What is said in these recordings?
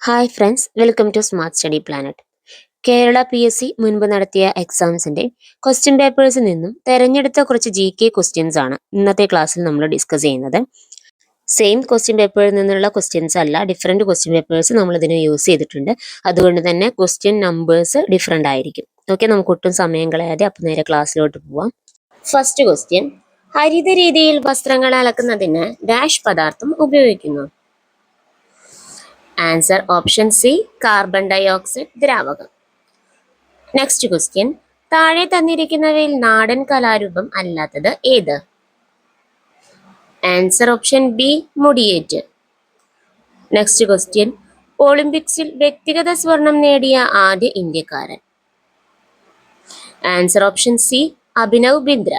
Hi friends, welcome to smart study planet. Kerala PSC മുൻപ് നടത്തിയ എക്സാംസിന്റെ question പേപ്പേഴ്സിൽ നിന്നും തെരഞ്ഞെടുത്ത കുറച്ച് GK ക്വസ്റ്റ്യൻസ് ആണ് ഇന്നത്തെ ക്ലാസ്സിൽ നമ്മൾ ഡിസ്കസ് ചെയ്യുന്നത്. സെയിം ക്വസ്റ്റ്യൻ പേപ്പറിൽ നിന്നുള്ള ക്വസ്റ്റ്യൻസ് അല്ല, ഡിഫറെൻറ്റ് ക്വസ്റ്റ്യൻ പേപ്പേഴ്സ് നമ്മൾ ഇതിന് യൂസ് ചെയ്തിട്ടുണ്ട്. അതുകൊണ്ട് തന്നെ ക്വസ്റ്റ്യൻ നമ്പേഴ്സ് ഡിഫറെൻ്റ് ആയിരിക്കും. ഓക്കെ, നമുക്ക് ഒട്ടും സമയം കളയാതെ അപ്പം നേരെ ക്ലാസ്സിലോട്ട് പോവാം. ഫസ്റ്റ് ക്വസ്റ്റ്യൻ: ഹരിത രീതിയിൽ വസ്ത്രങ്ങൾ അലക്കുന്നതിന് ഡാഷ് പദാർത്ഥം ഉപയോഗിക്കുന്നു? Answer option C, carbon dioxide ദ്രാവകം. നെക്സ്റ്റ് ക്വസ്റ്റ്യൻ: താഴെ തന്നിരിക്കുന്നവയിൽ നാടൻ കലാരൂപം അല്ലാത്തത് ഏത്? Answer option B, Mudiyettu. Next question: ഒളിമ്പിക്സിൽ വ്യക്തിഗത സ്വർണം നേടിയ ആദ്യ ഇന്ത്യക്കാരൻ? Answer option C, Abhinav Bindra.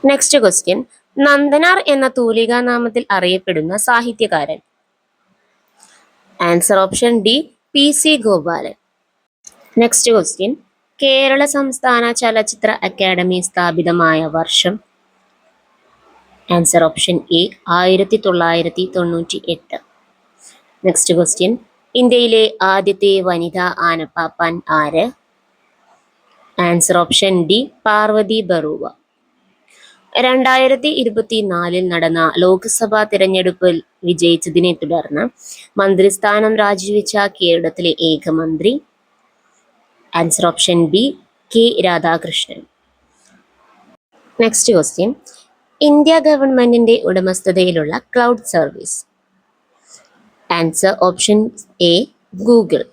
Next question: Nandanar എന്ന തൂലികാ നാമത്തിൽ അറിയപ്പെടുന്ന സാഹിത്യകാരൻ? Answer option D, PC Gopalan. Next question: Kerala സംസ്ഥാന ചലച്ചിത്ര അക്കാദമി സ്ഥാപിതമായ വർഷം? Answer option A, 1998. Next question: ഇന്ത്യയിലെ ആദ്യത്തെ വനിതാ ആനപ്പാപ്പാൻ ആര്? Answer option D, Parvathi ബറൂവ. 2024 നടന്ന ലോക്സഭാ തിരഞ്ഞെടുപ്പിൽ വിജയിച്ചതിനെ തുടർന്ന് മന്ത്രിസ്ഥാനം രാജിവെച്ച കേരളത്തിലെ ഏക മന്ത്രി? Answer option B, K Radhakrishnan. Next question: India ഗവൺമെന്റിന്റെ ഉടമസ്ഥതയിലുള്ള cloud service? Answer option A, Google.